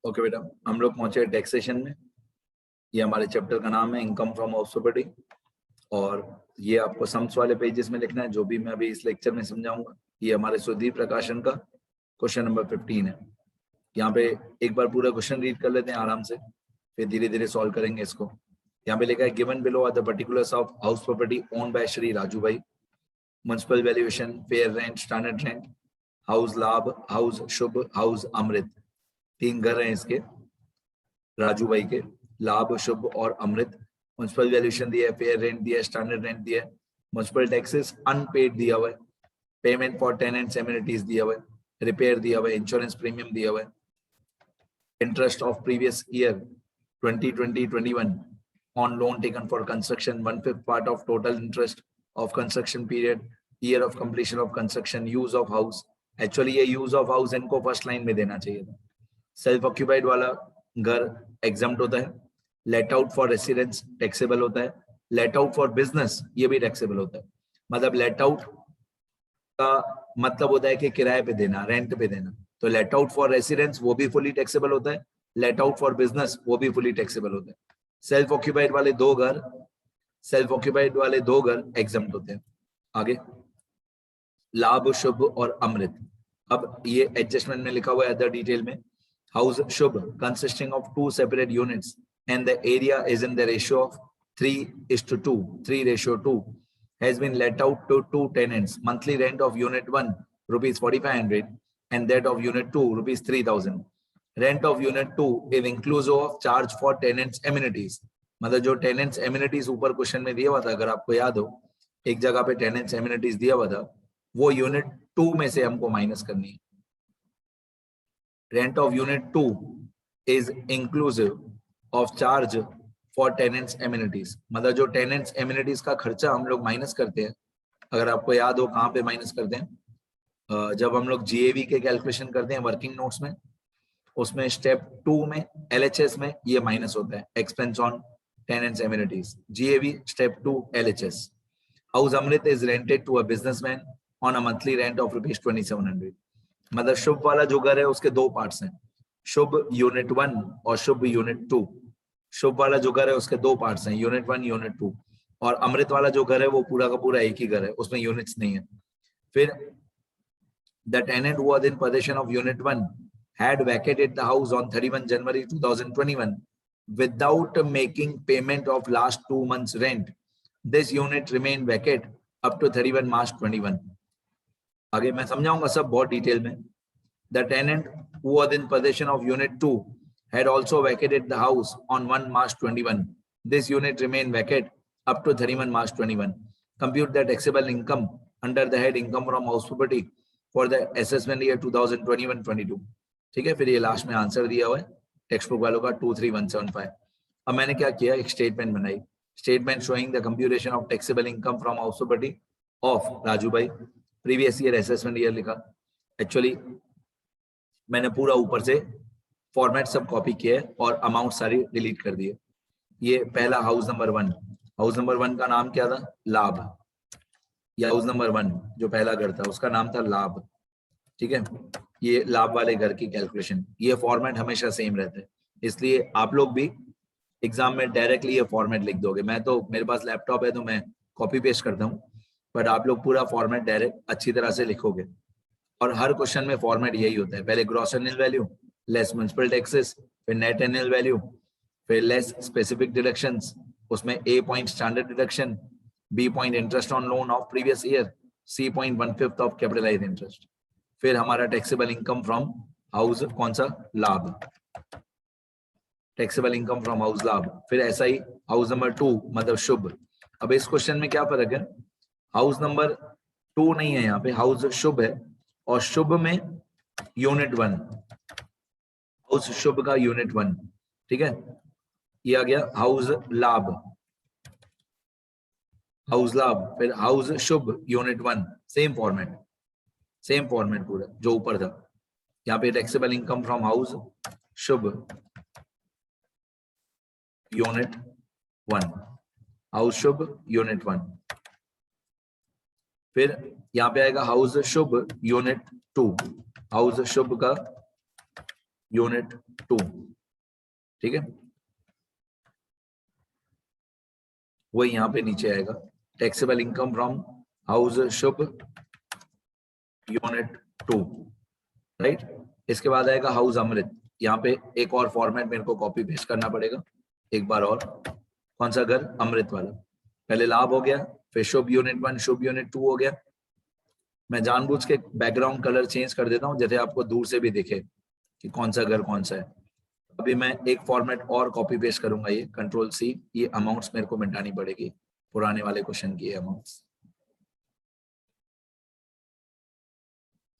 Okay बेटा, हम लोग पहुंचे टैक्सेशन में। ये हमारे चैप्टर का नाम है इनकम फ्रॉम हाउस प्रॉपर्टी, और ये आपको सम्स वाले पेजेस में लिखना है, जो भी मैं अभी इस लेक्चर में समझाऊंगा। ये हमारे सुधीर प्रकाशन का क्वेश्चन नंबर 15 है। यहाँ पे एक बार पूरा क्वेश्चन रीड कर लेते हैं आराम से, फिर धीरे धीरे सॉल्व करेंगे इसको। यहाँ पे लिखा है given below are the particulars of house property owned by Shri Raju bhai, municipal valuation, fair rent, standard rent, house Labh, house Shubh, house Amrit. 3 घर हैं इसके राजू भाई के, लाभ, शुभ और अमृत। म्युनिसिपल वैल्यूएशन दिया है, फेयर रेंट दिया है, स्टैंडर्ड रेंट दिया है, म्युनिसिपल टैक्सेस अनपेड दिया हुआ है, पेमेंट फॉर टेनेंट्स एमिनिटीज दिया हुआ है, रिपेयर दिया हुआ है, इंश्योरेंस प्रीमियम दिया हुआ है, interest of previous year 2020-21 on loan taken for construction, 1/5 part of total interest of construction period, year of completion of construction, use of house। Actually ये यूज ऑफ हाउस इनको first line में देना चाहिए था। Self occupied वाला घर exempt होता है, let out for residence taxable होता है, लेट आउट फॉर बिजनेस ये भी टैक्सेबल होता है। मतलब लेट आउट का मतलब होता है कि किराए पे देना, रेंट पे देना। तो लेट आउट फॉर रेसिडेंस वो भी फुली टैक्सेबल होता है, लेट आउट फॉर बिजनेस वो भी फुली टैक्सेबल होता है। सेल्फ ऑक्यूपाइड वाले दो घर एग्जम्प्ट होते हैं। आगे लाभ, शुभ और अमृत। अब ये एडजस्टमेंट में लिखा हुआ है अदर डिटेल में। House Shubh consisting of 2 separate units and the area is in the ratio of 3:2, 3:2, has been let out to 2 tenants. Monthly rent of unit 1 rupees 4500 and that of unit 2 rupees 3000. Rent of unit 2 is inclusive of charge for tenants amenities. मतलब जो tenants amenities ऊपर question में दिया हुआ था, अगर आपको याद हो, एक जगह पे tenants amenities दिया हुआ था, वो यूनिट 2 में से हमको माइनस करनी है। Rent of unit 2 is inclusive of charge for tenants amenities. मतलब जो टेनेंट्स एमिनिटीज का खर्चा हम लोग माइनस करते हैं, अगर आपको याद हो कहाँ पे माइनस करते हैं, जब हम लोग जीएवी के कैलकुलेशन करते हैं वर्किंग नोट्स में, उसमें स्टेप 2 में एलएचएस में ये माइनस होता है, expense on tenants amenities, GAV step 2 LHS. House Amrit is rented to a businessman on a monthly rent of rupees 2700। मतलब शुभ वाला जो घर है उसके 2 पार्ट्स हैं, शुभ यूनिट 1 और शुभ यूनिट 2। शुभ वाला जो घर है उसके 2 पार्ट्स हैं, यूनिट 1 यूनिट 2, और अमृत वाला जो घर है वो पूरा का पूरा एक ही घर है, उसमें यूनिट्स नहीं है। फिर the tenant who was in position of unit 1 had vacated the house on 31 January 2021 without making payment of last 2 months rent. This unit remained vacant up to 31 March 21। आगे मैं समझाऊंगा सब बहुत डिटेल में। The tenant who was in possession of unit 2 had also vacated the house on 1 March 21. This unit remained vacant up to 31 March 21. Compute the taxable income under the head income from house property for the assessment year 2021-22। ठीक है, फिर ये last में answer दिया हुआ है text book वालों का 23175। अब मैंने क्या किया, एक स्टेटमेंट बनाई, statement showing the computation of taxable income from house property of Raju भाई, प्रीवियस ईयर असेसमेंट ईयर लिखा। एक्चुअली मैंने पूरा ऊपर से फॉर्मेट सब कॉपी किया है और अमाउंट सारी डिलीट कर दिए। ये पहला हाउस नंबर 1, हाउस नंबर 1 का नाम क्या था, लाभ। या हाउस नंबर 1 जो पहला घर था उसका नाम था लाभ। ठीक है, ये लाभ वाले घर की कैलकुलेशन, ये फॉर्मेट हमेशा सेम रहता है, इसलिए आप लोग भी एग्जाम में डायरेक्टली ये फॉर्मेट लिख दोगे। मैं तो, मेरे पास लैपटॉप है तो मैं कॉपी पेस्ट करता हूँ, बट आप लोग पूरा फॉर्मेट डायरेक्ट अच्छी तरह से लिखोगे। और हर क्वेश्चन में फॉर्मेट यही होता है, पहले gross annual value, less municipal taxes, फिर नेट एनुअल वैल्यू, फिर लेस स्पेसिफिक डिडक्शंस, उसमें A point standard deduction, B point interest on loan of previous year, C point 1/5 of capitalised interest, फिर हमारा टैक्सेबल इनकम फ्रॉम हाउस, कौन सा, लाभ, taxable income from house लाभ। फिर ऐसा ही हाउस नंबर 2 मतलब शुभ। अब इस क्वेश्चन में क्या फर्क है, हाउस नंबर 2 नहीं है, यहाँ पे हाउस शुभ है, और शुभ में यूनिट 1, हाउस शुभ का यूनिट 1। ठीक है, ये आ गया हाउस लाभ, हाउस लाभ, फिर हाउस शुभ यूनिट 1, सेम फॉर्मेट पूरा जो ऊपर था। यहाँ पे taxable income from house Shubh unit 1, house Shubh unit 1। फिर यहाँ पे आएगा हाउस शुभ यूनिट 2, हाउस शुभ का यूनिट 2, ठीक है। वही यहाँ पे नीचे आएगा, taxable income from house Shubh unit 2, right. इसके बाद आएगा हाउस अमृत। यहाँ पे एक और फॉर्मेट मेरे को कॉपी पेस्ट करना पड़ेगा एक बार और। कौन सा घर? अमृत वाला। पहले लाभ हो गया, फिर शुभ यूनिट 1, शुभ यूनिट 2 हो गया। मैं जानबूझ के बैकग्राउंड कलर चेंज कर देता हूँ जैसे आपको दूर से भी दिखे कि कौन सा घर कौन सा है। अभी मैं एक फॉर्मेट और कॉपी पेस्ट करूंगा, ये कंट्रोल सी, ये अमाउंट्स मेरे को मिटानी पड़ेगी, पुराने वाले क्वेश्चन की अमाउंट्स,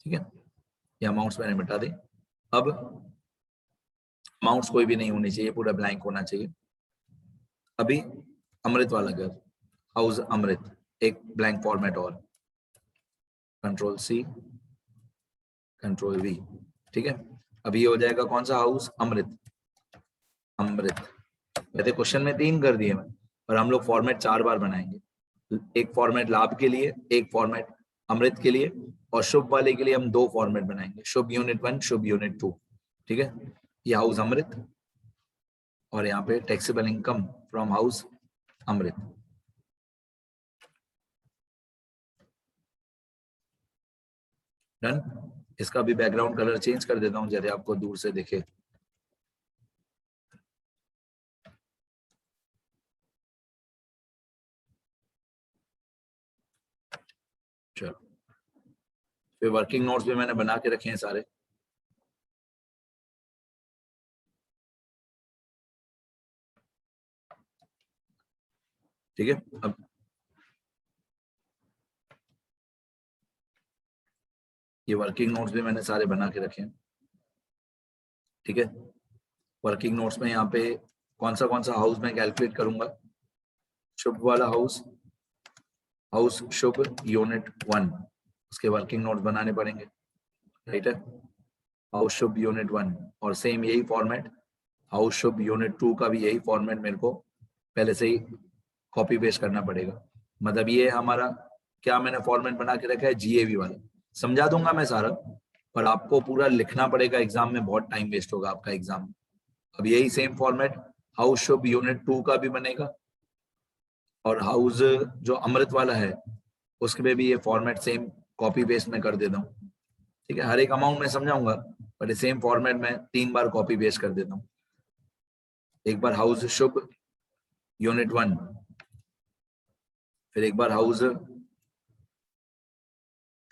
ठीक है। ये अमाउंट्स मैंने मिटा दी। अब अमाउंट्स कोई भी नहीं होनी चाहिए, पूरा ब्लैंक होना चाहिए। अभी अमृत वाला घर, हाउस अमृत, एक ब्लैंक फॉर्मेट और, कंट्रोल सी, कंट्रोल वी, ठीक है। अभी ये हो जाएगा कौन सा? हाउस अमृत। अमृत वैसे क्वेश्चन में 3 कर दिए मैं, और हम लोग फॉर्मेट 4 बार बनाएंगे। एक फॉर्मेट लाभ के लिए, एक फॉर्मेट अमृत के लिए, और शुभ वाले के लिए हम 2 फॉर्मेट बनाएंगे, शुभ यूनिट 1, शुभ यूनिट 2, ठीक है। ये हाउस अमृत, और यहाँ पे taxable income from house Amrit. Done. इसका भी बैकग्राउंड कलर चेंज कर देता हूँ जैसे आपको दूर से दिखे। चलो, फिर वर्किंग नोट्स भी मैंने बना के रखे हैं सारे। ठीक है। अब ये वर्किंग नोट्स भी मैंने सारे बना के रखे हैं, ठीक है। वर्किंग नोट्स में यहाँ पे कौन सा हाउस मैं कैलकुलेट करूंगा? शुभ वाला हाउस, हाउस शुभ यूनिट 1, उसके वर्किंग नोट्स बनाने पड़ेंगे, राइट है। हाउस शुभ यूनिट 1, और सेम यही फॉर्मेट हाउस शुभ यूनिट 2 का भी यही फॉर्मेट मेरे को पहले से ही कॉपी पेस्ट करना पड़ेगा। मतलब ये हमारा क्या मैंने फॉर्मेट बना के रखा है? जीएवी वाला। समझा दूंगा मैं सारा, पर आपको पूरा लिखना पड़ेगा, एग्जाम में बहुत टाइम वेस्ट होगा आपका एग्जाम में। अब यही सेम फॉर्मेट हाउस शुभ यूनिट 2 का भी बनेगा, और हाउस जो अमृत वाला है उसके में भी ये फॉर्मेट सेम कॉपी पेस्ट में कर देता हूँ, ठीक है। हर एक अमाउंट में समझाऊंगा, पर सेम फॉर्मेट में 3 बार कॉपी पेस्ट कर देता हूँ। एक बार हाउस शुभ यूनिट 1, फिर एक बार हाउस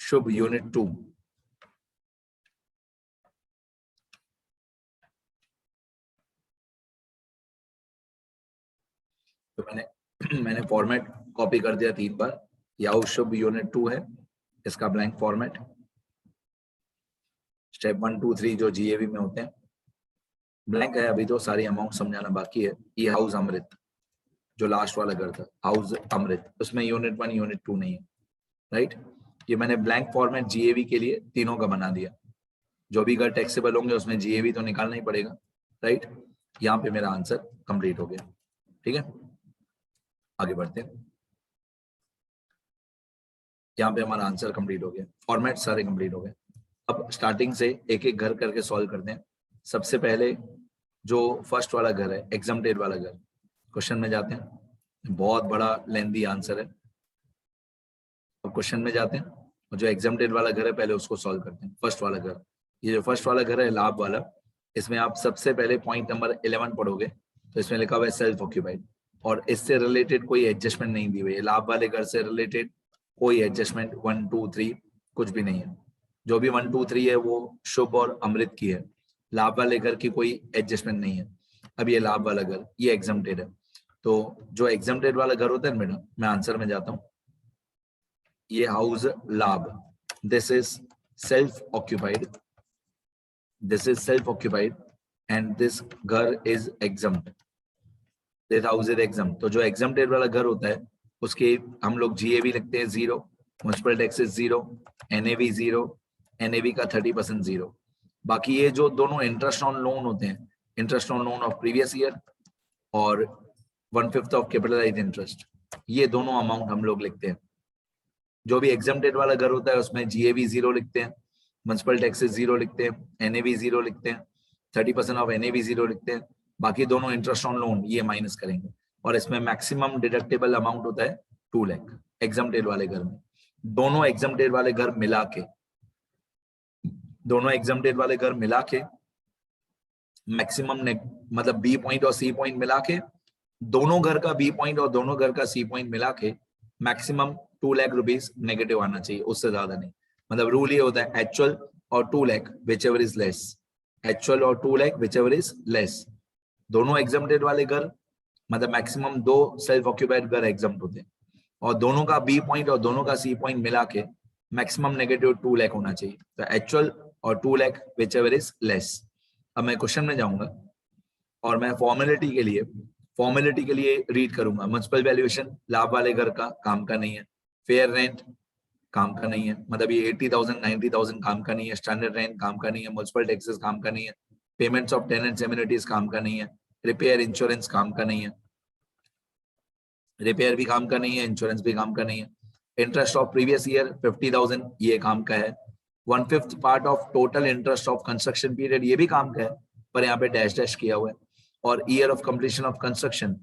शुभ यूनिट 2, तो मैंने फॉर्मेट कॉपी कर दिया 3 बार। ये हाउस शुभ यूनिट 2 है, इसका ब्लैंक फॉर्मेट, स्टेप 1 2 3 जो जीएवी में होते हैं ब्लैंक है। अभी तो सारी अमाउंट समझाना बाकी है। ये हाउस अमृत जो लास्ट वाला घर था, हाउस अमृत, उसमें यूनिट 1 यूनिट 2 नहीं है, राइट। ये मैंने ब्लैंक फॉर्मेट जीएवी के लिए तीनों का बना दिया। जो भी घर टैक्सेबल होंगे उसमें जीएवी तो निकालना ही पड़ेगा, राइट। यहाँ पे मेरा आंसर कंप्लीट हो गया, ठीक है। आगे बढ़ते हैं। यहाँ पे हमारा आंसर कंप्लीट हो गया, फॉर्मेट सारे कंप्लीट हो गए। अब स्टार्टिंग से एक एक घर करके सॉल्व करते हैं। सबसे पहले जो फर्स्ट वाला घर है, एग्जाम्प्टेड वाला घर, क्वेश्चन में जाते हैं। बहुत बड़ा लेंथी आंसर है। अब क्वेश्चन में जाते हैं, और जो एग्जाम्प्टेड वाला घर है पहले उसको सॉल्व करते हैं। फर्स्ट वाला घर, ये जो फर्स्ट वाला घर है लाभ वाला, इसमें आप सबसे पहले पॉइंट नंबर 11 पढ़ोगे तो इसमें लिखा हुआ है सेल्फ ऑक्यूपाइड, और इससे रिलेटेड कोई एडजस्टमेंट नहीं दी हुई है। लाभ वाले घर से रिलेटेड कोई एडजस्टमेंट 1 2 3 कुछ भी नहीं है। जो भी 1 2 3 है वो शुभ और अमृत की है, लाभ वाले घर की कोई एडजस्टमेंट नहीं है। अब ये लाभ वाला घर, ये एग्जाम्प्टेड है। तो जो एग्जाम्प्टेड वाला घर होता है ना बेटा, मैं आंसर में जाता हूँ। ये house Labh, this is self occupied, this is self occupied, and this घर is exempt, this house is exempt. तो जो एग्जम्प्टेड वाला घर होता है उसके हम लोग जीएवी लिखते हैं 0, म्युनिसिपल टैक्सेस 0, एनएवी 0, एनएवी का 30% 0। बाकी ये जो दोनों इंटरेस्ट ऑन लोन होते हैं, interest on loan of previous year और 1/5 ऑफ कैपिटलाइज्ड इंटरेस्ट, ये दोनों अमाउंट हम लोग लिखते हैं। जो भी एग्जाम्प्टेड वाला घर होता है उसमें जीएवी 0 लिखते हैं, म्युनिसिपल टैक्सेस 0 लिखते हैं, एनएवी 0 लिखते हैं, 30% ऑफ NAV 0 लिखते हैं, बाकी दोनों इंटरेस्ट ऑन लोन ये माइनस करेंगे, और इसमें मैक्सिमम डिडक्टेबल अमाउंट होता है 2 लाख एग्जम्प्टेड वाले घर में। दोनों एग्जम्प्टेड वाले घर मिला के, दोनों एग्जम्प्टेड वाले घर मिला के मैक्सिमम मतलब बी पॉइंट और सी पॉइंट मिला के, दोनों घर का बी पॉइंट और दोनों घर का सी पॉइंट मिला के मैक्सिमम 2 लाख रुपीस नेगेटिव आना चाहिए, उससे ज्यादा नहीं। मतलब रूल ये होता है एक्चुअल और 2 lakh which ever is less, actual और 2 lakh which ever is less. दोनों एग्जम्प्टेड वाले घर मतलब मैक्सिमम 2 सेल्फ ऑक्यूपाइड घर एग्जम्प्ट होते हैं, और दोनों का बी पॉइंट और दोनों का सी पॉइंट मिला के मैक्सिमम नेगेटिव 2 लाख होना चाहिए। तो एक्चुअल और 2 lakh which ever is less. अब मैं क्वेश्चन में जाऊंगा और मैं फॉर्मेलिटी के लिए रीड करूंगा। म्युनिसिपल वैल्यूएशन लाभ वाले घर का काम का नहीं है, फेयर रेंट काम का नहीं है, मतलब ये 80,000 90,000 काम का नहीं है, स्टैंडर्ड रेंट काम का नहीं है, म्युनिसिपल टैक्सेस काम का नहीं है, पेमेंट्स ऑफ टेनेंट्स एमिनिटीज काम का नहीं है, रिपेयर इंश्योरेंस काम का नहीं है, रिपेयर भी काम का नहीं है, इंश्योरेंस भी काम का नहीं है। इंटरेस्ट ऑफ प्रीवियस ईयर 50,000 ये काम का है। 1/5 part of total interest of construction period ये भी काम का है, पर यहाँ पे डैश डैश किया हुआ है। और year of completion of construction,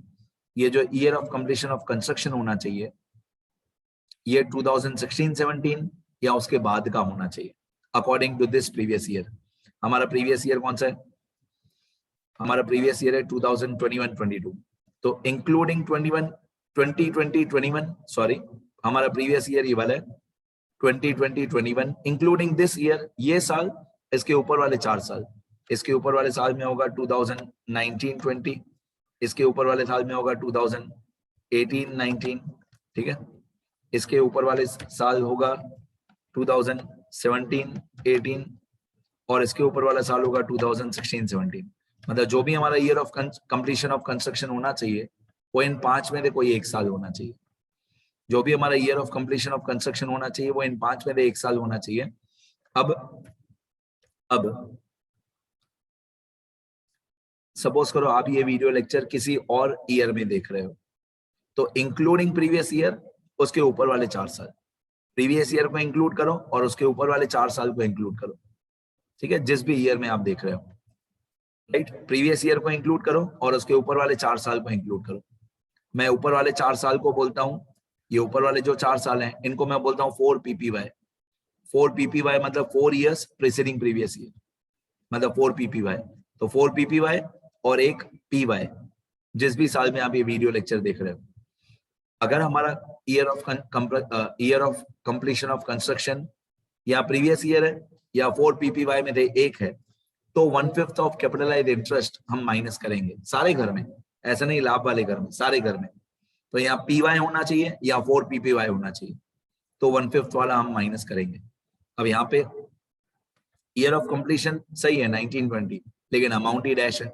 ये जो year of completion of construction होना चाहिए ये 2016-17 या उसके बाद का होना चाहिए according to this previous year. हमारा प्रीवियस ईयर कौन सा है? हमारा प्रीवियस ईयर है 2021-22। तो इंक्लूडिंग 2020-21 सॉरी, हमारा प्रीवियस ईयर ये वाला है 2020-21 इंक्लूडिंग दिस ईयर, ये साल, इसके ऊपर वाले 4 साल, इसके ऊपर वाले साल में होगा 2019-20, इसके ऊपर वाले साल में होगा 2018-19, ठीक है, इसके ऊपर वाले साल होगा 2017-18 और इसके ऊपर वाला साल होगा 2016-17। मतलब जो भी हमारा year of completion of construction होना चाहिए वो इन 5 में से कोई एक साल होना चाहिए। जो भी हमारा year of completion of construction होना चाहिए वो इन 5 में से एक साल होना चाहिए। अब सपोज करो आप ये वीडियो लेक्चर किसी और ईयर में देख रहे हो, तो इंक्लूडिंग प्रीवियस ईयर उसके ऊपर वाले 4 साल, प्रीवियस ईयर को इंक्लूड करो और उसके ऊपर वाले 4 साल को इंक्लूड करो, ठीक है, जिस भी ईयर में आप देख रहे हो, राइट। प्रीवियस ईयर को इंक्लूड करो और उसके ऊपर वाले 4 साल को इंक्लूड करो। मैं ऊपर वाले 4 साल को बोलता हूं, ये ऊपर वाले जो 4 साल हैं इनको मैं बोलता हूं 4 PPY। 4 PPY मतलब 4 इयर्स प्रीसीडिंग प्रीवियस ईयर, मतलब 4 PPY। तो 4 PPY और एक PY, जिस भी साल में आप ये वीडियो लेक्चर देख रहे हो। अगर हमारा year of completion of construction या प्रीवियस ईयर है या 4 PPY में से एक है, तो 1/5 ऑफ कैपिटलाइज्ड इंटरेस्ट हम माइनस करेंगे सारे घर में, ऐसा नहीं लाभ वाले घर में, सारे घर में। तो यहाँ PY होना चाहिए या 4 PPY होना चाहिए, तो 1/5 वाला हम माइनस करेंगे। अब यहाँ पे ईयर ऑफ कंप्लीशन सही है 1920, लेकिन अमाउंट ही डैश है।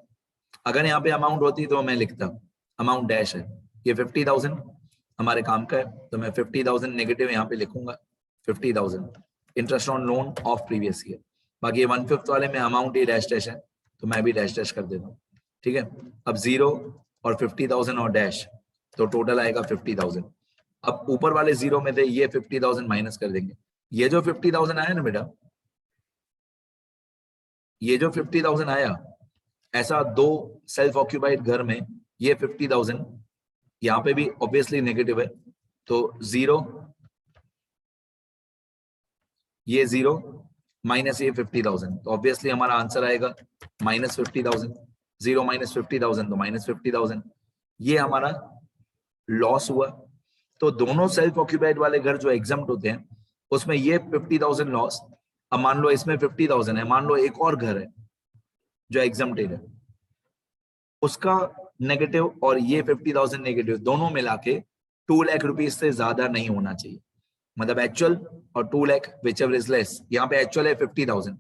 अगर यहाँ पे अमाउंट होती तो मैं लिखता अमाउंट डैश है, ये 50,000 हमारे काम का है, तो मैं 50,000 नेगेटिव यहाँ पे लिखूंगा 50,000 interest on loan of previous year. बाकी 1/5 वाले में अमाउंट ही डैश डैश है, तो मैं भी डैश डैश कर देता हूँ, ठीक है। अब 0 और 50,000 और डैश, तो टोटल आएगा 50,000। अब ऊपर वाले 0 में से ये 50,000 माइनस कर देंगे। ये जो 50,000 आया ना बेटा, ये जो 50,000 आया, ऐसा 2 सेल्फ ऑक्यूपाइड घर में ये 50,000 यहाँ पे भी ऑब्वियसली नेगेटिव है, तो 0 ये 0 माइनस ये 50,000, तो ऑब्वियसली हमारा आंसर आएगा -50,000। 0 माइनस 50,000 तो -50,000, ये हमारा लॉस हुआ। तो दोनों सेल्फ ऑक्यूपाइड वाले घर जो एग्जम्प्ट होते हैं उसमें ये 50,000 लॉस। अब मान लो इसमें 50,000 है, मान लो एक और घर है जो एग्जम्प्टेड है, उसका नेगेटिव और ये 50,000 नेगेटिव दोनों मिला के 2 लाख रुपीज से ज्यादा नहीं होना चाहिए। मतलब एक्चुअल और 2 lakh which ever is less, यहाँ पे एक्चुअल है 50,000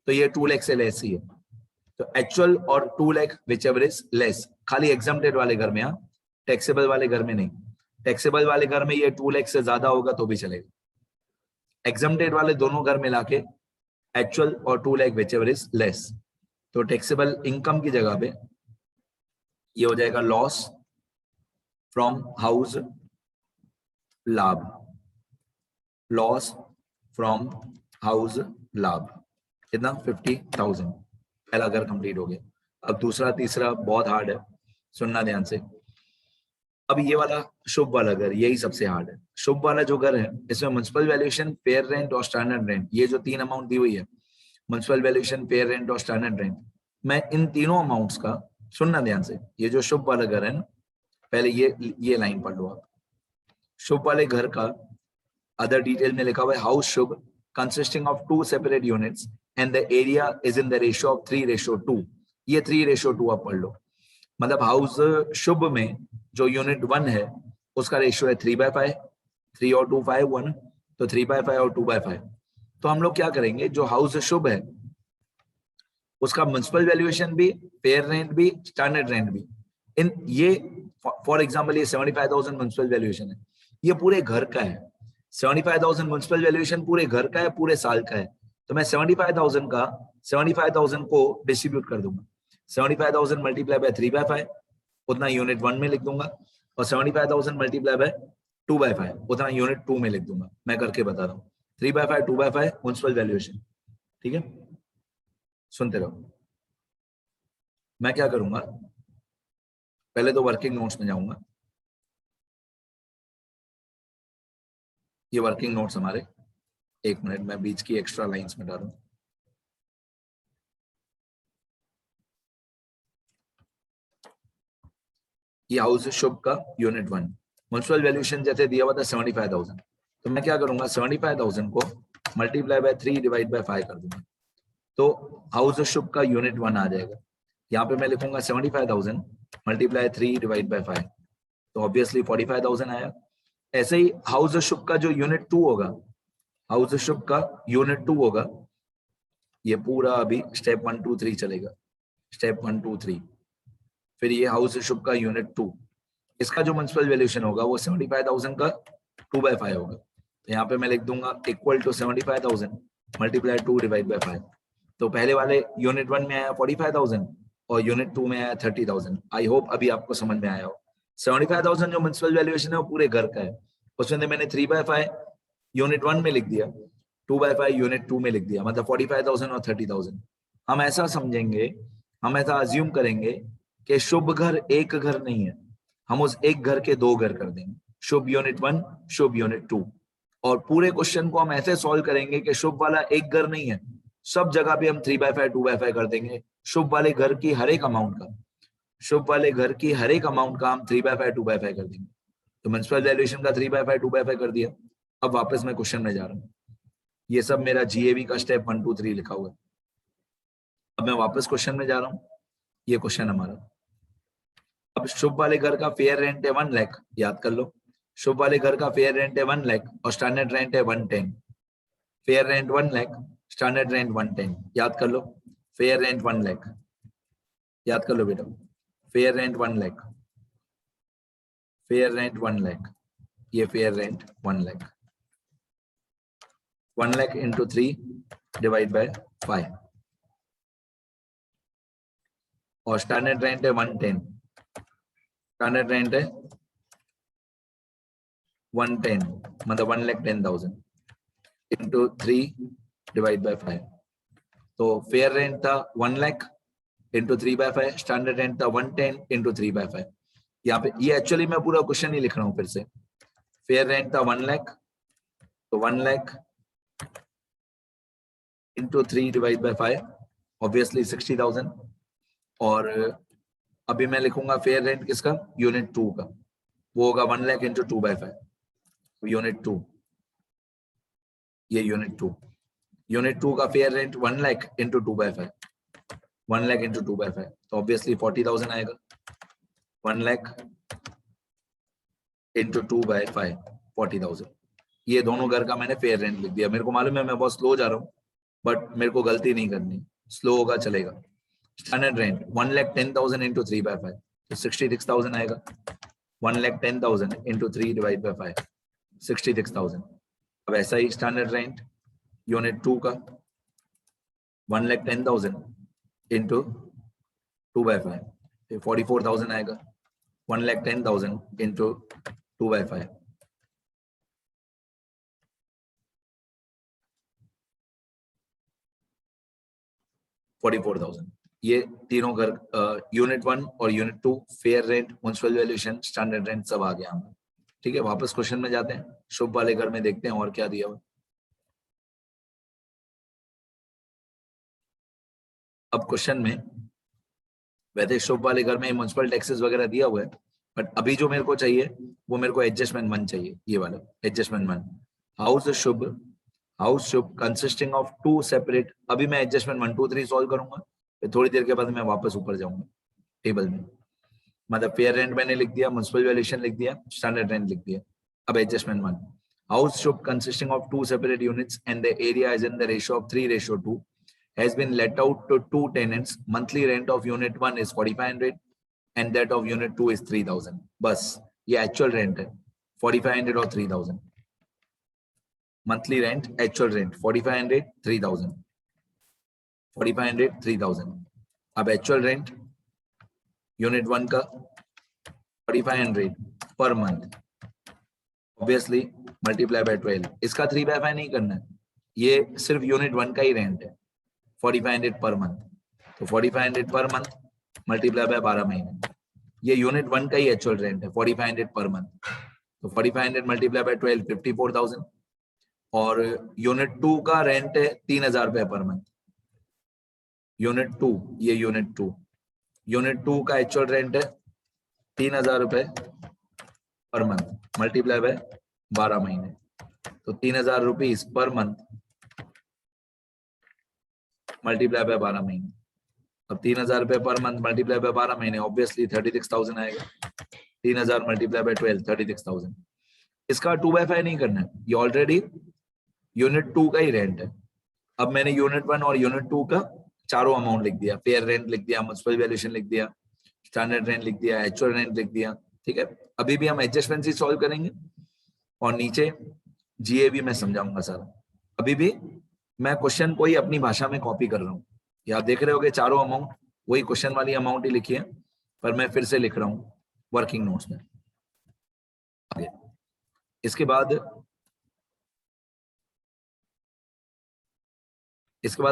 तो ये 2 लाख से लेस ही है। तो एक्चुअल और 2 lakh which ever is less, खाली एग्जम्प्टेड वाले घर में, हाँ, टैक्सेबल वाले घर में नहीं। टैक्सेबल वाले घर में ये 2 लाख से ज्यादा होगा तो भी चलेगा। एग्जम्प्टेड वाले दोनों घर मिला के एक्चुअल और 2 lakh which ever is less, तो टैक्सेबल इनकम की जगह पे ये हो जाएगा लॉस फ्रॉम हाउस लाभ, लॉस फ्रॉम हाउस लाभ, कितना 50,000। पहला घर कंप्लीट हो गया। अब दूसरा तीसरा बहुत हार्ड है, सुनना ध्यान से। अब ये वाला शुभ वाला घर, यही सबसे हार्ड है। शुभ वाला जो घर है इसमें म्युनिसिपल वैल्यूएशन, फेयर रेंट और स्टैंडर्ड रेंट, ये जो 3 अमाउंट दी हुई है, म्युनिसिपल वैल्यूएशन, फेयर रेंट और स्टैंडर्ड रेंट, मैं इन तीनों अमाउंट्स का, सुनना ध्यान से, ये जो शुभ वाला घर है ना, पहले ये लाइन पढ़ लो आप। शुभ वाले घर का अदर डिटेल में लिखा हुआ है house Shubh consisting of 2 separate units and the area is in the ratio of 3:2। ये 3:2 आप पढ़ लो। मतलब हाउस शुभ में जो यूनिट 1 है उसका रेशियो है 3/5, 3 और 2 5 1, तो 3/5 और 2/5। तो हम लोग क्या करेंगे, जो हाउस शुभ है उसका म्युनिसिपल वैल्यूएशन भी, फेयर रेंट भी, स्टैंडर्ड रेंट भी, इन ये फॉर एग्जांपल ये 75,000 म्युनिसिपल वैल्यूएशन है, ये पूरे घर का है। 75,000 म्युनिसिपल वैल्यूएशन पूरे घर का है, पूरे साल का है। तो मैं 75,000 को डिस्ट्रीब्यूट कर दूंगा। 75,000 मल्टीप्लाई बाय 3/5 उतना यूनिट 1 में लिख दूंगा, और 75,000 मल्टीप्लाई बाय 2/5 उतना यूनिट 2 में लिख दूंगा। मैं करके बता रहा हूँ, 3/5 2/5 म्युनिसिपल वैल्यूएशन। ठीक है, सुनते रहो। मैं क्या करूंगा, पहले तो वर्किंग नोट्स में जाऊंगा। ये वर्किंग नोट्स हमारे, एक मिनट मैं बीच की एक्स्ट्रा लाइंस में डालूं। ये हाउस शुभ का यूनिट 1 म्युनिसिपल वैल्यूएशन जैसे दिया हुआ था 75,000, तो मैं क्या करूंगा, 75,000 को मल्टीप्लाई बाय 3 डिवाइड बाय 5 कर दूंगा, तो हाउस शुभ का यूनिट 1 आ जाएगा। यहाँ पे मैं लिखूंगा 75,000 मल्टीप्लाई 3 डिवाइड बाय 5, तो ऑब्वियसली 45,000 आया। ऐसे ही हाउस शुभ का जो यूनिट 2 होगा, हाउस शुभ का यूनिट 2 होगा, ये पूरा अभी स्टेप 1 2 3 चलेगा, स्टेप 1 2 3, फिर ये हाउस शुभ का यूनिट 2, इसका जो म्युनिसिपल वैल्यूएशन होगा वो 75,000 का 2/5 होगा। तो यहाँ पे मैं लिख दूंगा equal to 75,000 multiply 2 divide by 5। तो पहले वाले यूनिट 1 में आया 45,000 और यूनिट 2 में आया 30,000। आई होप अभी आपको समझ में आया हो। 75,000 जो म्युनिसिपल वैल्यूएशन है वो पूरे घर का है, उसमें मैंने 3/5 यूनिट 1 में लिख दिया, 2/5 यूनिट 2 में लिख दिया, मतलब 45,000 और 30,000। हम ऐसा समझेंगे, हम ऐसा अज्यूम करेंगे कि शुभ घर एक घर नहीं है, हम उस एक घर के 2 घर कर देंगे, शुभ यूनिट 1, शुभ यूनिट 2। और पूरे क्वेश्चन को हम ऐसे सॉल्व करेंगे कि शुभ वाला एक घर नहीं है, सब जगह पे हम 3/5 2/5 कर देंगे, शुभ वाले घर की हर एक अमाउंट का, शुभ वाले घर की हर एक अमाउंट का हम 3/5 2/5 कर देंगे। तो म्युनिसिपल वैल्यूएशन का 3/5 2/5 कर दिया। अब वापस मैं क्वेश्चन में जा रहा हूँ, ये सब मेरा जीएवी का स्टेप 1 2 3 लिखा हुआ है। अब मैं वापस क्वेश्चन में जा रहा हूँ, ये क्वेश्चन हमारा। अब शुभ वाले घर का फेयर रेंट है 1 लाख, याद कर लो, शुभ वाले घर का फेयर रेंट है 1 लाख और स्टैंडर्ड रेंट है 110। Fair rent 1 lakh, standard rent 110, याद कर लो। फेयर रेंट 1 लाख, याद कर लो बेटा, fair rent 1 lakh, fair rent 1 lakh, ये fair rent 1 lakh, 1 lakh into 3 divide by 5, और स्टैंडर्ड रेंट है 110, स्टैंडर्ड रेंट है 110, मतलब 1,10,000 इंटू 3 डिवाइड बाय 5। तो फेयर रेंट था 1 लाख इंटू 3/5, स्टैंडर्ड रेंट था 110 इंटू 3/5। यहाँ पे ये एक्चुअली मैं पूरा क्वेश्चन ही लिख रहा हूँ फिर से। फेयर रेंट था 1 लाख, तो 1 lakh into 3 divide by 5, obviously 60,000। और अभी मैं लिखूंगा फेयर रेंट किसका, यूनिट 2 का, वो होगा 1 लाख इंटू 2/5, यूनिट 2, ये यूनिट 2, यूनिट 2 का fair rent 1 lakh into 2/5, 1 lakh into 2/5, तो ऑब्वियसली 40,000 आएगा। 1 लाख इंटू 2/5, 40,000। ये दोनों घर का मैंने फेयर रेंट लिख दिया। मेरे को मालूम है मैं बहुत स्लो जा रहा हूँ, बट मेरे को गलती नहीं करनी, स्लो होगा चलेगा। स्टैंडर्ड रेंट 1,10,000 इंटू 3/5, तो 66,000 आएगा। 1,10,000 इंटू 3 डिवाइड बाय 5, 66,000। अब ऐसा ही स्टैंडर्ड रेंट यूनिट 2 का 1,10,000 इंटू 2/5, 44,000 आएगा। 1,10,000 इंटू 2/5, 44,000। ये तीनों घर यूनिट 1 और unit 2 fair rent, municipal valuation, standard rent सब आ गया हमें। ठीक है, वापस क्वेश्चन में जाते हैं, शुभ वाले घर में देखते हैं और क्या दिया हुआ। अब क्वेश्चन में वैसे शुभ वाले घर में म्युनिसिपल टैक्सेस वगैरह दिया हुआ है, बट अभी जो मेरे को चाहिए वो मेरे को एडजस्टमेंट 1 चाहिए, ये वाला adjustment 1। House Shubh consisting of 2 separate, अभी मैं एडजस्टमेंट 1 2 3 सॉल्व करूंगा, फिर थोड़ी देर के बाद मैं वापस ऊपर जाऊंगा टेबल में। मतलब फेयर रेंट मैंने लिख दिया, म्युनिसिपल वैल्यूएशन लिख दिया, स्टैंडर्ड रेंट लिख दिया। अब adjustment 1, house Shubh consisting of 2 separate units and the area is in the ratio of 3:2 has been let out to 2 tenants. Monthly rent of unit 1 is 4,500 and that of unit 2 is 3,000. बस ये actual rent है, 4,500 और 3,000। Monthly rent, actual rent 4,500 3,000, 4,500 3,000। अब actual rent unit 1 का 4,500 per month, obviously multiply by 12। इसका 3/5 नहीं करना है, ये सिर्फ यूनिट 1 का ही रेंट है 4,500 पर मंथ, तो 4,500 पर मंथ मल्टीप्लाई बाय 12 महीने। ये यूनिट 1 का ही एक्चुअल रेंट है 4,500 पर मंथ, तो 4,500 मल्टीप्लाई बाय 12 54,000। और यूनिट 2 का रेंट है 3,000 रुपए पर मंथ। यूनिट 2, ये यूनिट 2 का एक्चुअल रेंट है 3,000 रुपए पर मंथ मल्टीप्लाई बाय 12 महीने, तो 3,000 rupees per month multiply by 12 महीने। अब 3,000 रुपए पर मंथ मल्टीप्लाई बाय 12 महीने, ऑब्वियसली 36,000 आएगा। 3,000 मल्टीप्लाई बाय 12 36,000। इसका 2/5 नहीं करना है, ये ऑलरेडी यूनिट 2 का ही रेंट है। अब मैंने यूनिट 1 और यूनिट 2 का चारों अमाउंट लिख दिया, फेयर रेंट लिख दिया, म्युनिसिपल वैल्यूएशन लिख दिया, स्टैंडर्ड रेंट लिख दिया, एक्चुअल रेंट लिख दिया। ठीक है, अभी भी हम एडजस्टमेंट ही सॉल्व करेंगे और नीचे जीए भी मैं समझाऊंगा सारा। अभी भी मैं क्वेश्चन को ही अपनी भाषा में कॉपी कर रहा हूँ। ये आप देख रहे होगे चारों अमाउंट वही क्वेश्चन वाली अमाउंट ही लिखी है, पर मैं फिर से लिख रहा हूँ वर्किंग नोट्स में। आगे इसके बाद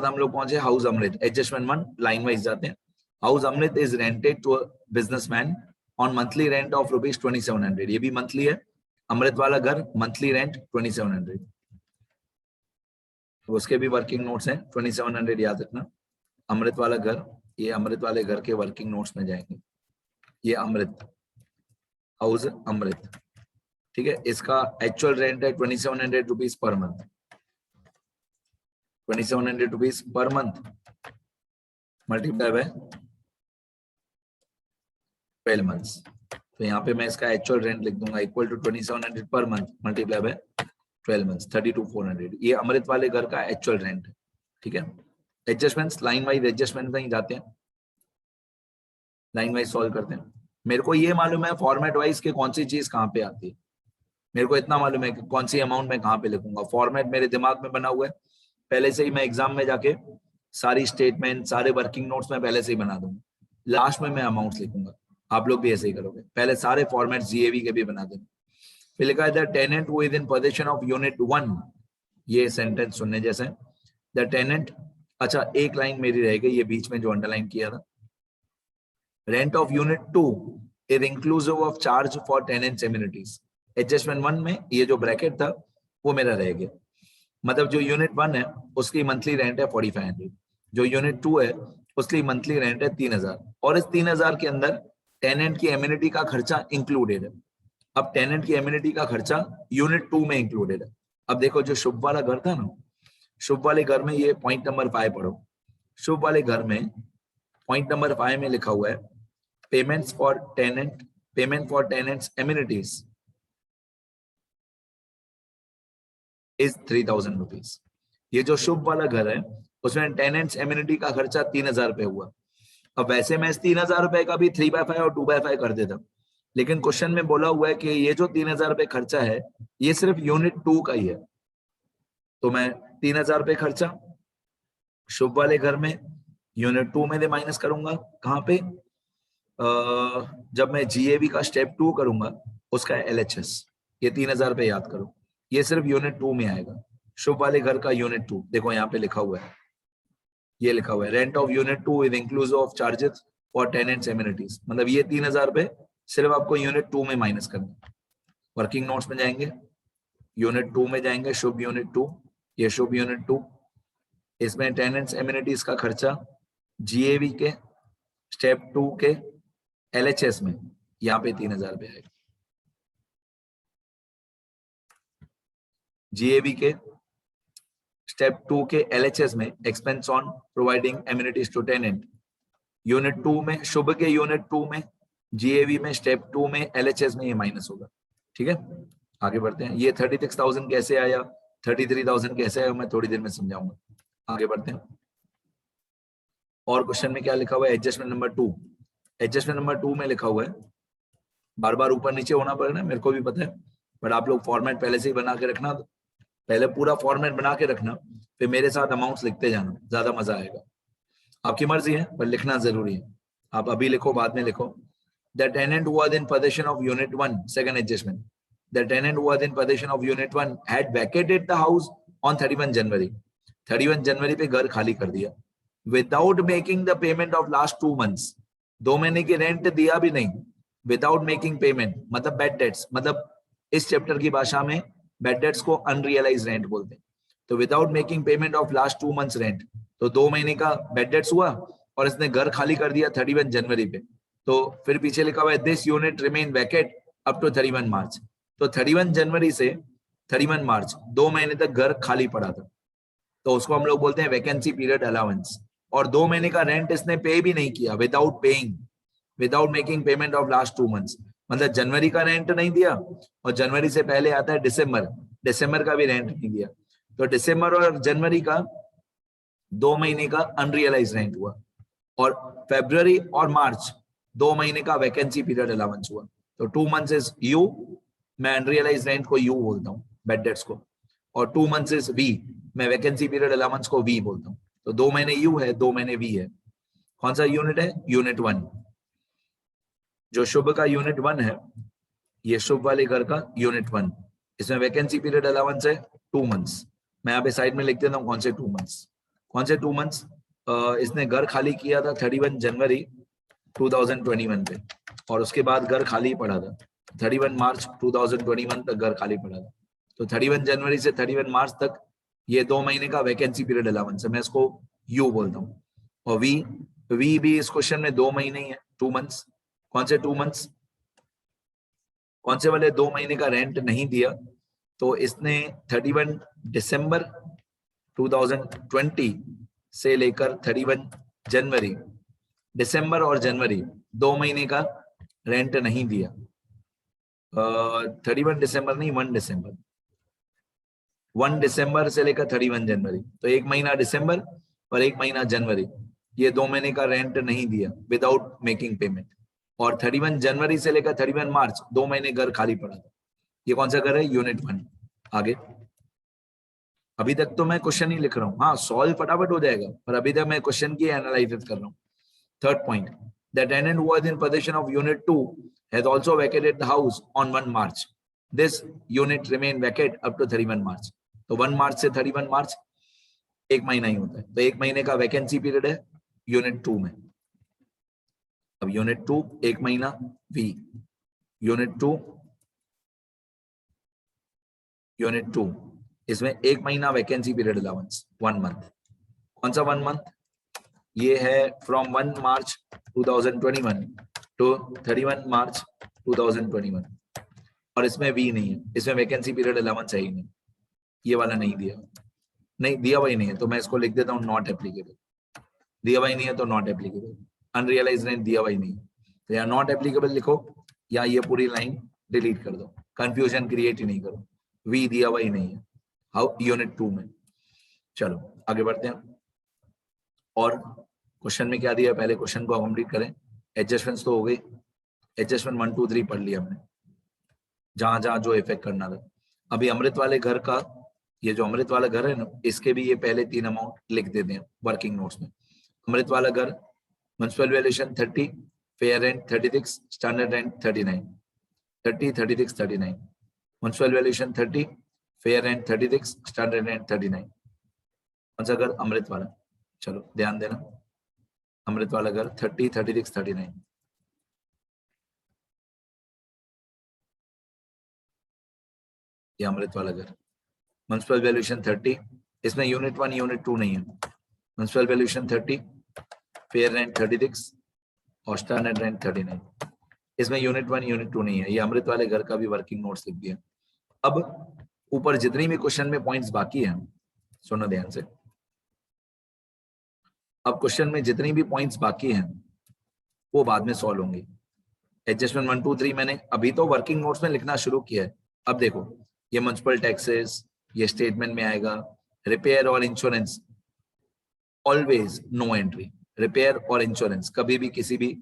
हम लोग पहुंचे house Amrit, adjustment 1 line wise जाते हैं। House Amrit is rented to a businessman on monthly rent of ₹2700। ये भी मंथली है, अमृत वाला घर मंथली रेंट 2700, तो उसके भी वर्किंग नोट्स हैं 2700 याद रखना। अमृत वाला घर, ये अमृत वाले घर के वर्किंग नोट्स में जाएंगे। ये अमृत, हाउस अमृत, ठीक है, इसका एक्चुअल रेंट है 2700 rupees per month, 2700 rupees per month multiply by 12 months. तो यहाँ पे मैं इसका एक्चुअल रेंट लिख दूंगा equal to 2700 per month multiply by 12 months 32,400। ये अमृत वाले घर का एक्चुअल रेंट है। ठीक है, एडजस्टमेंट्स लाइन वाइज एडजस्टमेंट में ही जाते हैं, लाइन वाइज सॉल्व करते हैं। मेरे को ये मालूम है फॉर्मेट वाइज के कौन सी चीज कहाँ पे आती है, मेरे को इतना मालूम है कि कौन सी अमाउंट में कहाँ पे लिखूंगा। फॉर्मेट मेरे दिमाग में बना हुआ है, पहले से ही मैं एग्जाम में जाके सारी स्टेटमेंट सारे वर्किंग नोट्स में पहले से ही बना दूंगा, लास्ट में मैं अमाउंट्स लिखूंगा। आप लोग भी ऐसे ही करोगे, पहले सारे फॉर्मेट जीएवी के भी बना देंगे। फिर लिखा है the tenant who is in position of unit 1, ये सेंटेंस सुनने जैसे। द टेनेंट, अच्छा एक लाइन मेरी रह गई ये बीच में जो अंडरलाइन किया था, rent of unit 2 is inclusive of charge for tenants amenities. Adjustment 1 में ये जो ब्रैकेट था वो मेरा रह गया, मतलब जो यूनिट 1 है उसकी मंथली रेंट है 4,500, जो यूनिट 2 है उसकी मंथली रेंट है 3,000, और इस 3,000 के अंदर टेनेंट की एमिनिटी का खर्चा इंक्लूडेड है। अब टेनेंट की एमिनिटी का खर्चा यूनिट 2 में इंक्लूडेड है। अब देखो जो शुभ वाला घर था ना, शुभ वाले घर में ये पॉइंट नंबर 5 पढ़ो। शुभ वाले घर में पॉइंट नंबर 5 में लिखा हुआ है payment for tenants amenities is 3,000 rupees. ये जो शुभ वाला घर है उसमें टेनेंट्स एमिनिटी का खर्चा 3,000 रुपए हुआ। अब वैसे मैं इस 3,000 रुपए का भी 3/5 और 2/5 कर देता, लेकिन क्वेश्चन में बोला हुआ है कि ये जो 3,000 रुपए खर्चा है ये सिर्फ यूनिट 2 का ही है, तो मैं 3,000 रुपए खर्चा शुभ वाले घर में यूनिट 2 में से माइनस करूंगा। कहाँ पे? जब मैं जीएवी का स्टेप 2 करूंगा उसका एलएचएस, ये 3,000 रुपए याद करो, ये सिर्फ यूनिट 2 में आएगा। शुभ वाले घर का यूनिट 2 देखो यहाँ पे लिखा हुआ है, ये लिखा हुआ है rent of unit 2 is inclusive of charges for tenants amenities, मतलब ये 3000 रुपए सिर्फ आपको यूनिट 2 में माइनस करना। वर्किंग नोट्स में जाएंगे, यूनिट 2 में जाएंगे, शुभ यूनिट 2, ये शुभ यूनिट 2, इसमें टेनेंट्स एमिनिटीज का खर्चा जीएवी के स्टेप 2 के एलएचएस में यहाँ पे 3000 रुपए आएगा। जीएवी के स्टेप 2 के एलएचएस में expense on providing amenities to tenant, unit 2 में शुभ के यूनिट 2 में, जीएवी में स्टेप 2 में, एलएचएस में ये माइनस होगा। ठीक है, आगे बढ़ते हैं। ये 36,000 कैसे आया, 33,000 कैसे आया, मैं थोड़ी देर में समझाऊंगा। आगे बढ़ते हैं। और क्वेश्चन में क्या लिखा हुआ है, एडजस्टमेंट नंबर 2। एडजस्टमेंट नंबर 2 में लिखा हुआ है, बार बार ऊपर नीचे होना पड़ेगा, मेरे को भी पता है, बट आप लोग फॉर्मेट पहले से ही बना के रखना, पहले पूरा फॉर्मेट बना के रखना, फिर मेरे साथ अमाउंट्स लिखते जाना, ज्यादा मजा आएगा। आपकी मर्जी है पर लिखना जरूरी है, आप अभी लिखो बाद में लिखो। The tenant who was in possession of unit 1, second adjustment. The tenant who was in possession of unit 1 had vacated the house on 31 January. 31 जनवरी पे घर खाली कर दिया without making the payment of last 2 months. 2 महीने की rent दिया भी नहीं, without making payment मतलब bad debts, मतलब इस चैप्टर की भाषा में bad debts को unrealized rent बोलते हैं। तो without making payment of last 2 months rent, तो 2 महीने का bad debts हुआ और इसने घर खाली कर दिया 31 जनवरी पे। तो फिर पीछे लिखा हुआ है this unit remain vacate up to 31 March. तो 31 जनवरी से 31 मार्च 2 महीने तक घर खाली पड़ा था, तो उसको हम लोग बोलते हैं वैकेंसी पीरियड अलाउंस। और 2 महीने का रेंट इसने पे भी नहीं किया, without paying, without making payment of last 2 months, मतलब जनवरी का रेंट नहीं दिया, और जनवरी से पहले आता है दिसंबर, दिसंबर का भी रेंट नहीं दिया। तो दिसंबर और जनवरी का 2 महीने का अनरियलाइज रेंट हुआ, और फरवरी और मार्च 2 महीने का वैकेंसी पीरियड अलाउंस हुआ। तो 2 मंथ्स इज यू, मैं अनरियलाइज रेंट को यू बोलता हूँ, बैड डेट्स को, और 2 मंथ्स इज वी, मैं वैकेंसी पीरियड अलाउंस को वी बोलता हूँ। तो 2 महीने यू है, 2 महीने वी है। कौन सा यूनिट है, यूनिट 1, जो शुभ का यूनिट 1 है, ये शुभ वाले घर का यूनिट 1, इसमें वैकेंसी पीरियड अलाउंस है 2 मंथ्स। मैं यहाँ पे साइड में लिख देता हूँ कौन से 2 मंथ्स, कौन से 2 मंथ्स। इसने घर खाली किया था 31 जनवरी 2021 पे, और उसके बाद घर खाली पड़ा था 31 मार्च 2021 तक घर खाली पड़ा था। तो 31 जनवरी से 31 मार्च तक ये 2 महीने का वैकेंसी पीरियड अलाउंस है, मैं इसको यू बोलता हूँ। और वी भी इस क्वेश्चन में 2 महीने ही है, 2 मंथ्स। कौन से 2 मंथ्स, कौन से वाले 2 महीने का रेंट नहीं दिया, तो इसने 31 दिसंबर 2020 से लेकर 31 जनवरी, दिसंबर और जनवरी 2 महीने का रेंट नहीं दिया। 31 दिसंबर नहीं, 1 दिसंबर, 1 दिसंबर से लेकर 31 जनवरी, तो 1 महीना दिसंबर और 1 महीना जनवरी, ये 2 महीने का रेंट नहीं दिया विदाउट मेकिंग पेमेंट। और 31 जनवरी से लेकर 31 मार्च 2 महीने घर खाली पड़ा था। ये कौन सा घर है, यूनिट 1। आगे, अभी तक तो मैं क्वेश्चन ही लिख रहा हूँ, हाँ सॉल्व फटाफट हो जाएगा, पर अभी तक मैं क्वेश्चन की एनालाइसिस कर रहा हूँ। Third point, the tenant who was in possession of unit 2 has also vacated the house on 1 March. This unit remained vacant up to 31 March. तो 1 मार्च से 31 मार्च 1 महीना ही होता है, तो 1 महीने का वैकेंसी पीरियड है यूनिट 2 में। अब यूनिट 2 1 महीना वी, यूनिट 2 इसमें 1 महीना वैकेंसी पीरियड अलाउंस 1 मंथ। कौन सा 1 मंथ, ये है फ्रॉम 1 मार्च 2021 टू 31 मार्च 2021, और इसमें वी नहीं है, इसमें वैकेंसी पीरियड अलाउंस है ही नहीं, ये वाला नहीं दिया, नहीं दिया हुआ ही नहीं है, तो मैं इसको लिख देता हूँ नॉट एप्लीकेबल। दिया हुआ ही नहीं है तो नॉट एप्लीकेबल, अनरियलाइज रेंट दिया हुआ ही नहीं है, तो या नॉट एप्लीकेबल लिखो या ये पूरी लाइन डिलीट कर दो, कंफ्यूजन क्रिएट ही नहीं करो, वी दिया हुआ ही नहीं है हाउ यूनिट 2 में। चलो आगे बढ़ते हैं। और क्वेश्चन में क्या दिया, पहले क्वेश्चन को कंप्लीट करें। एडजस्टमेंट्स तो हो गई, एडजस्टमेंट 1 2 3 पढ़ लिया हमने, जहां जहां जो इफेक्ट करना था। अभी अमृत वाले घर का, ये जो अमृत वाला घर है ना, इसके भी ये पहले 3 अमाउंट लिख देते हैं वर्किंग नोट्स में। अमृत वाला घर municipal valuation 30, fair rent 36, standard rent 39, 30 36 39, municipal valuation 30, fair rent 36, standard rent 39। कौन सा घर, अमृत वाला। चलो ध्यान देना, अमृत वाला घर 30, 36, 39, ये अमृत वाला घर। म्युनिसिपल वैल्यूएशन 30, इसमें यूनिट 1 यूनिट 2 नहीं है। म्युनिसिपल वैल्यूएशन 30, फेयर रेंट 36 और स्टैंडर्ड रेंट 39, इसमें यूनिट 1 यूनिट 2 नहीं है। ये अमृत वाले घर का भी वर्किंग नोट्स लिख दिया। अब ऊपर जितनी भी क्वेश्चन में पॉइंट्स बाकी हैं, सुनो ध्यान से, अब क्वेश्चन में जितनी भी पॉइंट्स बाकी हैं वो बाद में सॉल्व होंगी। एडजस्टमेंट 1 2 3 मैंने अभी तो वर्किंग नोट्स में लिखना शुरू किया है। अब देखो, ये म्युनिसिपल टैक्सेस, ये स्टेटमेंट में आएगा। रिपेयर और insurance always no entry, repair और इंश्योरेंस कभी भी किसी भी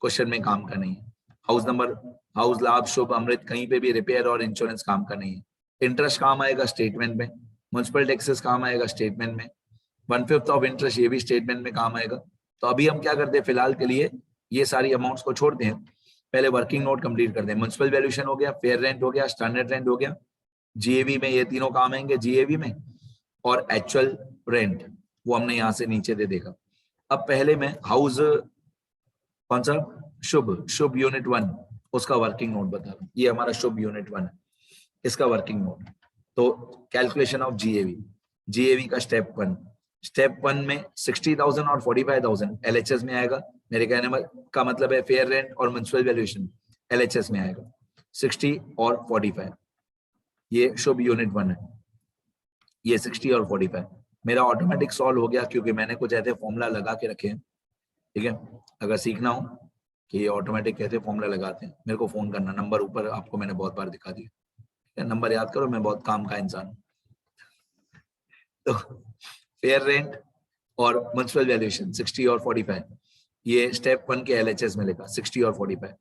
क्वेश्चन में काम का नहीं है। हाउस नंबर, हाउस लाभ, शुभ, अमृत, कहीं पे भी रिपेयर और इंश्योरेंस काम का नहीं है। इंटरेस्ट काम आएगा स्टेटमेंट में, म्युनिसिपल टैक्सेस काम आएगा स्टेटमेंट में, 1/5 ऑफ इंटरेस्ट ये भी स्टेटमेंट में काम आएगा। तो अभी हम क्या करते हैं, फिलहाल के लिए ये सारी अमाउंट्स को छोड़ते हैं, पहले वर्किंग नोट कंप्लीट करते हैं। म्युनिसिपल वैल्यूएशन हो गया, फेयर रेंट हो गया, स्टैंडर्ड रेंट हो गया, जीएवी में ये तीनों काम आएंगे, जीएवी में, और एक्चुअल रेंट वो हमने यहां से नीचे दे देखा। अब पहले में हाउस कौन सा, शुभ, शुभ यूनिट 1, उसका वर्किंग नोट बता रहा हूं। ये हमारा शुभ यूनिट 1 है, इसका वर्किंग नोट। तो कैलकुलेशन ऑफ जीएवी, जीएवी का स्टेप 1, स्टेप 1 में 60,000 और 45,000 एलएचएस में आएगा। मेरे कहने का मतलब है फेयर रेंट और म्युनिसिपल वैल्यूएशन एलएचएस में आएगा, 60 और 45। ये शुभ यूनिट 1 है, ये 60 और 45 मेरा ऑटोमेटिक सॉल्व हो गया, क्योंकि मैंने कुछ ऐसे फॉर्मूला लगा के रखे हैं। ठीक है, अगर सीखना हो कि ये ऑटोमेटिक कैसे फॉर्मूला लगाते हैं, मेरे को फोन करना, नंबर ऊपर आपको मैंने बहुत बार दिखा दिया, नंबर याद करो, मैं बहुत काम का इंसान हूं। तो फेयर रेंट और म्युनिसिपल वैल्यूएशन 60 और 45, ये स्टेप 1 के एलएचएस में लिखा 60 और 45।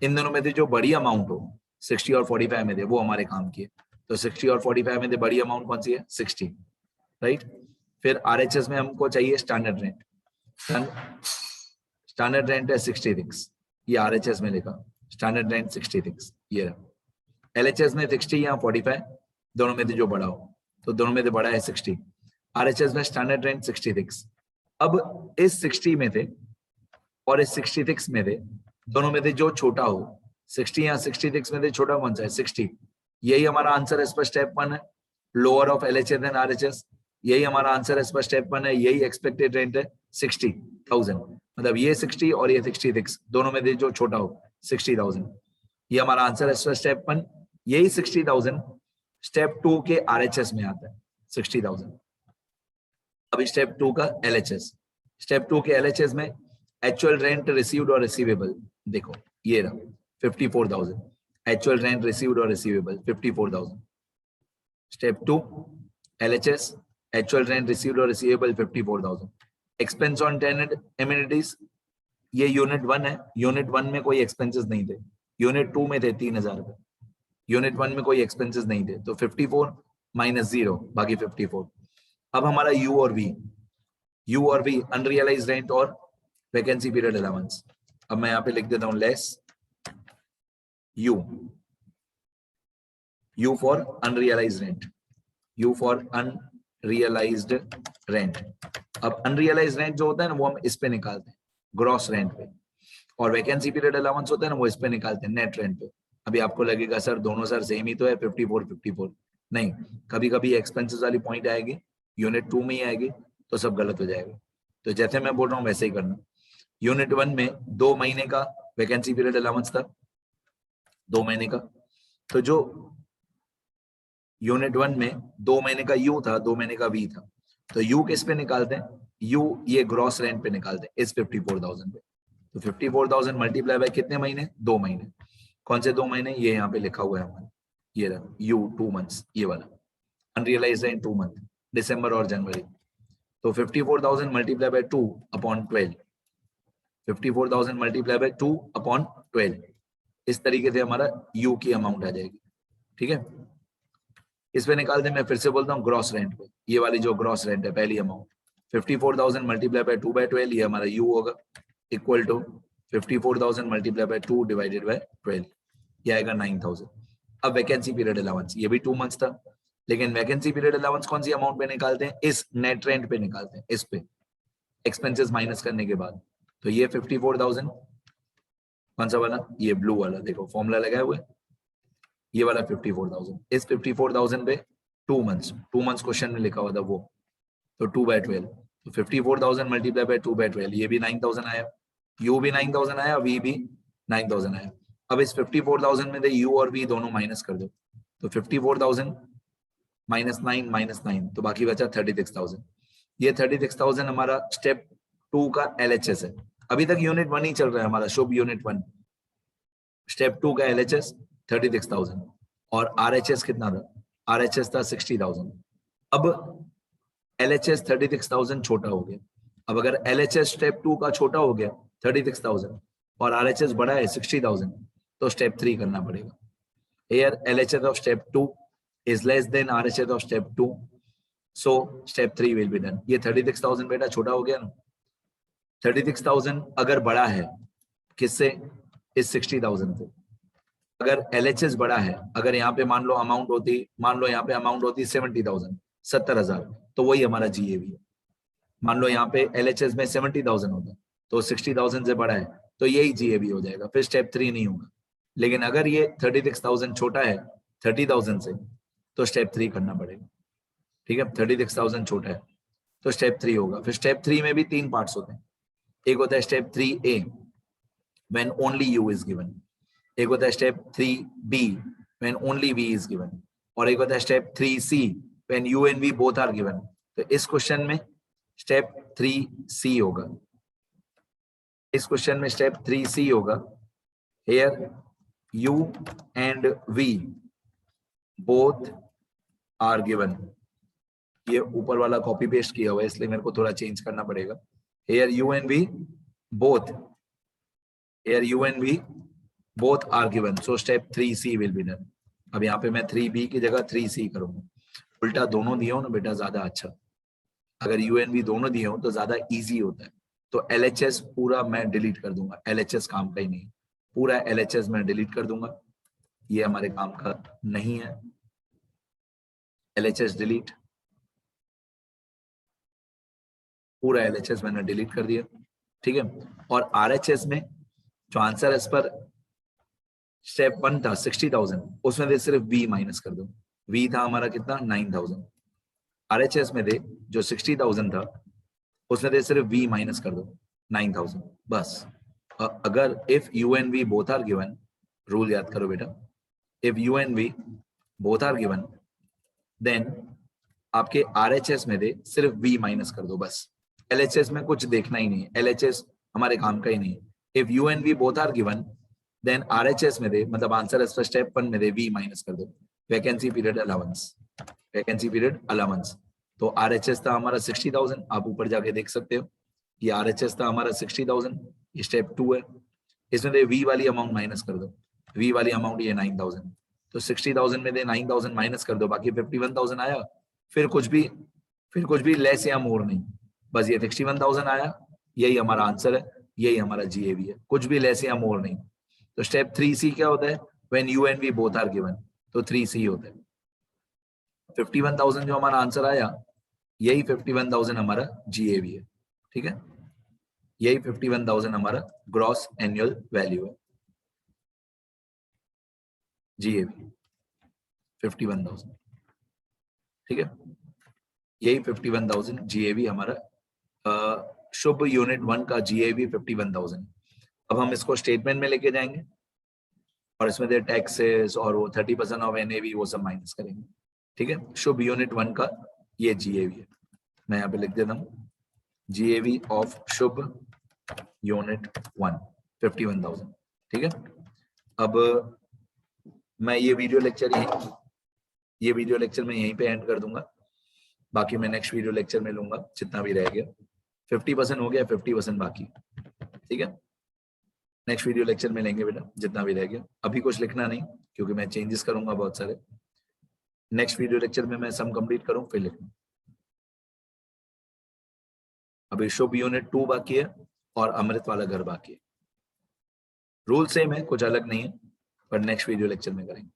इन दोनों में से जो बड़ी अमाउंट हो 60 और 45 में दे, वो हमारे काम की है। तो 60 और 45 में दे बड़ी अमाउंट कौन सी है, 60, राइट। फिर आरएचएस में हमको चाहिए स्टैंडर्ड रेंट, स्टैंडर्ड रेंट है 66, ये आरएचएस में लिखा स्टैंडर्ड रेंट 66, ये एलएचएस में 60 या 45, दोनों में से जो बड़ा हो, तो दोनों में से बड़ा है 60, आरएचएस में स्टैंडर्ड रेंट 66। अब इस 60 में थे और इस 66 में थे, दोनों में से जो छोटा हो, 60 या 66 में से छोटा कौन सा है, 60। यही हमारा आंसर है इस पर स्टेप 1 है, lower of LHS and RHS. यही हमारा आंसर है इस पर स्टेप 1 है, यही एक्सपेक्टेड रेंट है 60,000, मतलब ये 60 और ये 66, दोनों में से जो छोटा हो 60,000, ये हमारा आंसर है इस पर स्टेप 1। यही 60,000 स्टेप 2 के आरएचएस में आता है 60,000। अभी स्टेप 2 का एलएचएस, स्टेप 2 के एलएचएस में एक्चुअल रेंट रिसीव्ड और रिसीवेबल, देखो ये रहा 54,000, एक्चुअल रेंट रिसीव्ड और receivable 54,000। Step 2 LHS, actual rent received और receivable 54,000। Expense on tenant amenities, ये यूनिट 1 है, यूनिट 1 में कोई एक्सपेंसेस नहीं थे, यूनिट 2 में थे 3,000 रुपए, यूनिट 1 में कोई एक्सपेंसेस नहीं थे, तो 54 माइनस 0 बाकी 54। अब हमारा यू और वी, यू और वी अनरियलाइज रेंट और वैकेंसी पीरियड अलाउंस। अब मैं यहाँ पे लिख देता हूं less you, you for unrealise rent, you for unrealised rent. अब अनरियलाइज रेंट जो होता है ना, वो हम इस पे निकालते हैं ग्रॉस रेंट पे, और वैकेंसी पीरियड अलाउंस होता है ना, वो इस पे निकालते हैं नेट रेंट पे। अभी आपको लगेगा सर दोनों सर सेम ही तो है, 54 नहीं, कभी कभी एक्सपेंसेस वाली पॉइंट आएगी, यूनिट 2 में ही आएगी, तो सब गलत हो जाएगा। तो जैसे मैं बोल रहा हूँ वैसे ही करना। यूनिट 1 में 2 महीने का वैकेंसी पीरियड अलाउंस था, 2 महीने का, तो जो यूनिट 1 में 2 महीने का यू था, 2 महीने का वी था, तो यू किस पे निकालते हैं, यू ये ग्रॉस रेंट पे निकालते हैं इस 54,000 पे। तो 54,000 मल्टीप्लाई बाय कितने महीने, 2 महीने। कौन से 2 महीने, ये यहाँ पे लिखा हुआ है हमारा, ये रहा यू 2 मंथ्स, ये वाला अनरियलाइज्ड रेंट 2 मंथ, दिसंबर और जनवरी। तो 54,000 multiply by 2 upon 12, 54,000 multiply by 2 upon 12, इस तरीके से हमारा यू की अमाउंट आ जाएगी। ठीक है, इस पे निकाल दे, मैं फिर से बोलता हूँ ग्रॉस रेंट पे, ये वाली जो ग्रॉस रेंट है पहली अमाउंट 54,000 मल्टीप्लाई बाय 2 बाय 12, ये हमारा यू होगा, equal to 54,000 multiply by 2 divided by 12, ये आएगा 9,000। अब वैकेंसी पीरियड अलाउंस, ये भी 2 मंथ्स था, लेकिन वैकेंसी पीरियड अलाउंस कौन सी अमाउंट पे निकालते हैं, इस नेट रेंट पे निकालते हैं, इस पे एक्सपेंसेस माइनस करने के बाद। तो ये 54,000, कौन सा वाला, ये ब्लू वाला, देखो फॉर्मूला लगाए हुए, ये वाला 54,000। इस 54,000 पे 2 मंथ्स क्वेश्चन में लिखा हुआ था वो, तो 2/12, तो 54,000 मल्टीप्लाई बाय 2/12, ये भी 9,000 आया, यू भी 9,000 आया, वी भी 9,000 आया। अब इस 54,000 में से यू और वी दोनों माइनस कर दो, तो 54,000 -9 तो बाकी बचा 36,000। ये 36,000 हमारा स्टेप 2 का LHS है। अभी तक यूनिट 1 ही चल रहा है हमारा, शुभ यूनिट 1। स्टेप 2 का LHS 36,000 और RHS कितना था, RHS था 60,000। अब LHS 36,000 छोटा हो गया। अब अगर LHS स्टेप 2 का छोटा हो गया 36,000 और RHS बड़ा है 60,000, तो स्टेप 3 करना पड़ेगा। Here LHS of step 2 is less than RHS of step 2, so step 3 will be done. ये 36,000 बेटा छोटा हो गया ना, 36,000 अगर बड़ा है किससे, इस 60,000 से। अगर LHS बड़ा है, अगर यहाँ पे मान लो अमाउंट होती, मान लो यहाँ पे अमाउंट होती 70,000, 70,000, तो वही हमारा GAV है। मान लो यहाँ पे LHS में 70,000 होता, तो 60,000 से बड़ा है, तो यही GAV हो जाएगा, फिर स्टेप 3 नहीं होगा। लेकिन अगर ये 36,000 छोटा है 30,000 से, तो स्टेप 3 करना पड़ेगा। ठीक है, 36,000 छोटा है तो स्टेप 3 होगा। फिर स्टेप 3 में भी 3 पार्ट्स होते हैं। एक होता है step 3A when only U is given, एक होता है step 3B when only V is given, और एक होता है step 3C when U and V both are given. तो इस क्वेश्चन में स्टेप 3C होगा, इस क्वेश्चन में स्टेप 3C होगा। Here U and V both are given। ये ऊपर वाला कॉपी पेस्ट किया हुआ है इसलिए मेरे को थोड़ा चेंज करना पड़ेगा। Here U and V both, here U and V both are given, so step 3C will be done। अब यहाँ पे मैं 3B की जगह 3C करूंगा। उल्टा दोनों दिए हो ना बेटा ज्यादा अच्छा, अगर U and V दोनों दिए हो तो ज्यादा इजी होता है। तो LHS पूरा मैं डिलीट कर दूंगा, LHS काम का ही नहीं, पूरा LHS मैं डिलीट कर दूंगा, ये हमारे काम का नहीं है। LHS डिलीट, पूरा LHS मैंने डिलीट कर दिया। ठीक है, और RHS में जो आंसर एज पर स्टेप 1 था 60,000, उसमें से सिर्फ V माइनस कर दो। V था हमारा कितना 9,000, RHS में दे जो 60,000 था उसमें से सिर्फ V माइनस कर दो 9,000 बस। अगर if U and V both are given, rule याद करो बेटा, if U and V both are given then आपके RHS में दे सिर्फ V माइनस कर दो बस। LHS में कुछ देखना ही नहीं है, LHS हमारे काम का ही नहीं है। If U and V both are given then RHS में दे, मतलब आंसर एज पर स्टेप 1 में दे V माइनस कर दो। Vacancy period allowance, vacancy period allowance, तो RHS था हमारा 60,000, आप ऊपर जाके देख सकते हो, ये RHS था हमारा 60,000, ये स्टेप 2 है। इसमें दे V वाली अमाउंट माइनस कर दो, V वाली अमाउंट ये 9,000, तो 60,000 में दे 9,000 माइनस कर दो, बाकी 51,000 आया। फिर कुछ भी लेस या मोर नहीं, बस ये 61,000 आया, यही हमारा आंसर है, यही हमारा GAV है, कुछ भी लेस या मोर नहीं। तो स्टेप 3C क्या होता है, when U and V both are given, तो 3C होता है। 51,000 जो हमारा आंसर आया, यही 51,000 हमारा GAV है। ठीक है, यही 51,000 हमारा ग्रॉस एनुअल वैल्यू है, GAV 51,000। ठीक है, यही 51,000 GAV हमारा शुभ यूनिट 1 का GAV 51,000। अब हम इसको स्टेटमेंट में लेके जाएंगे और इसमें दे टैक्सेस और वो 30% ऑफ NAV वो सब माइनस करेंगे। ठीक है, शुभ यूनिट 1 का ये GAV है, मैं यहाँ पे लिख देता हूँ GAV ऑफ शुभ यूनिट 1 51,000। ठीक है, अब मैं ये वीडियो लेक्चर मैं यहीं पे एंड कर दूंगा, बाकी मैं नेक्स्ट वीडियो लेक्चर में लूंगा जितना भी रह गया। 50% हो गया, 50% बाकी। ठीक है, नेक्स्ट वीडियो लेक्चर में लेंगे बेटा जितना भी रह गया। अभी कुछ लिखना नहीं क्योंकि मैं चेंजेस करूंगा बहुत सारे, नेक्स्ट वीडियो लेक्चर में मैं सम कंप्लीट करूं फिर लिखूं। अभी शुभ यूनिट 2 बाकी है और अमृत वाला घर बाकी है। रूल सेम है, कुछ अलग नहीं है, पर नेक्स्ट वीडियो लेक्चर में करेंगे।